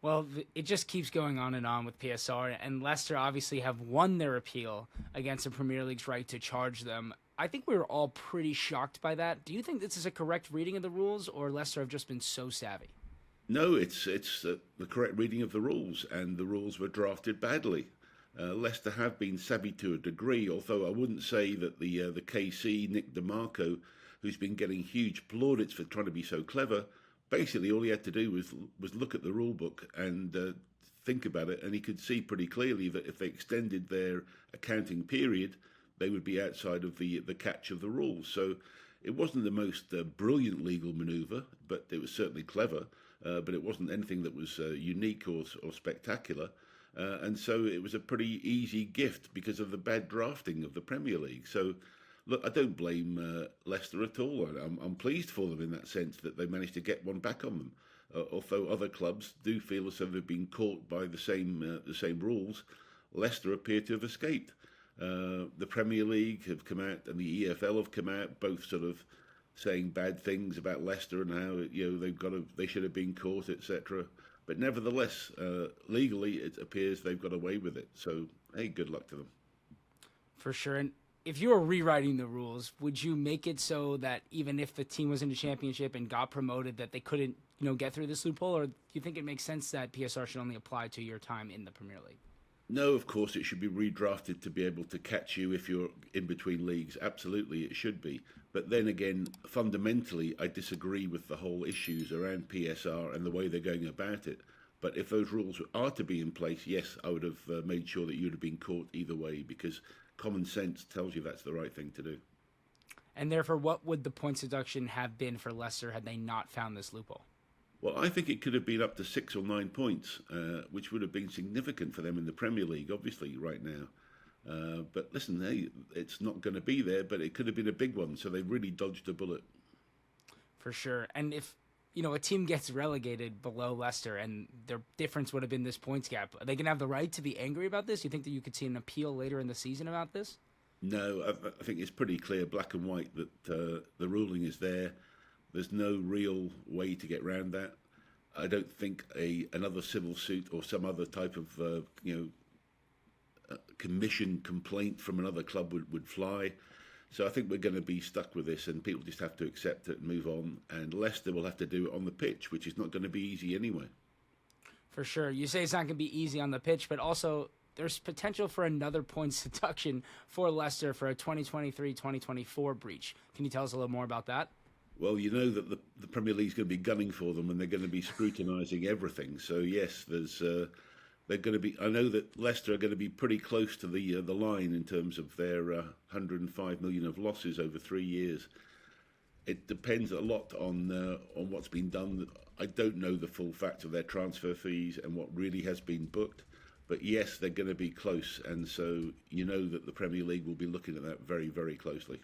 Well, it just keeps going on with PSR, and Leicester obviously have won their appeal against the Premier League's right to charge them. I think we were all pretty shocked by that. Do you think this is a correct reading of the rules, or Leicester have just been so savvy? No, it's the correct reading of the rules, and the rules were drafted badly. Leicester have been savvy to a degree, although I wouldn't say that the KC Nick DeMarco, who's been getting huge plaudits for trying to be so clever, basically all he had to do was look at the rule book and think about it, and he could see pretty clearly that if they extended their accounting period, they would be outside of the catch of the rules. So it wasn't the most brilliant legal manoeuvre, but it was certainly clever. But it wasn't anything that was unique or spectacular. And so it was a pretty easy gift because of the bad drafting of the Premier League. So, look, I don't blame Leicester at all. I'm pleased for them in that sense that they managed to get one back on them. Although other clubs do feel as though they've been caught by the same rules, Leicester appear to have escaped. The Premier League have come out and the EFL have come out, both sort of saying bad things about Leicester and how they should have been caught, etc. But nevertheless, legally, it appears they've got away with it. So, hey, good luck to them. For sure. And if you were rewriting the rules, would you make it so that even if the team was in the championship and got promoted, that they couldn't, get through this loophole? Or do you think it makes sense that PSR should only apply to your time in the Premier League? No, of course, it should be redrafted to be able to catch you if you're in between leagues. Absolutely, it should be. But then again, fundamentally, I disagree with the whole issues around PSR and the way they're going about it. But if those rules are to be in place, yes, I would have made sure that you'd have been caught either way, because common sense tells you that's the right thing to do. And therefore, what would the points deduction have been for Leicester had they not found this loophole? Well, I think it could have been up to 6 or 9 points, which would have been significant for them in the Premier League, obviously, right now. But listen, hey, it's not going to be there, but it could have been a big one, so they really dodged a bullet. For sure. And if, a team gets relegated below Leicester and their difference would have been this points gap, are they going to have the right to be angry about this? You think that you could see an appeal later in the season about this? No, I think it's pretty clear, black and white, that the ruling is there. There's no real way to get around that. I don't think another civil suit or some other type of commission complaint from another club would fly. So I think we're going to be stuck with this, and people just have to accept it and move on. And Leicester will have to do it on the pitch, which is not going to be easy anyway. For sure. You say it's not going to be easy on the pitch, but also there's potential for another points deduction for Leicester for a 2023-2024 breach. Can you tell us a little more about that? Well, you know that the Premier League's going to be gunning for them, and they're going to be scrutinising everything. So yes, they're going to be. I know that Leicester are going to be pretty close to the line in terms of their 105 million of losses over 3 years. It depends a lot on what's been done. I don't know the full fact of their transfer fees and what really has been booked, but yes, they're going to be close, and so you know that the Premier League will be looking at that very, very closely.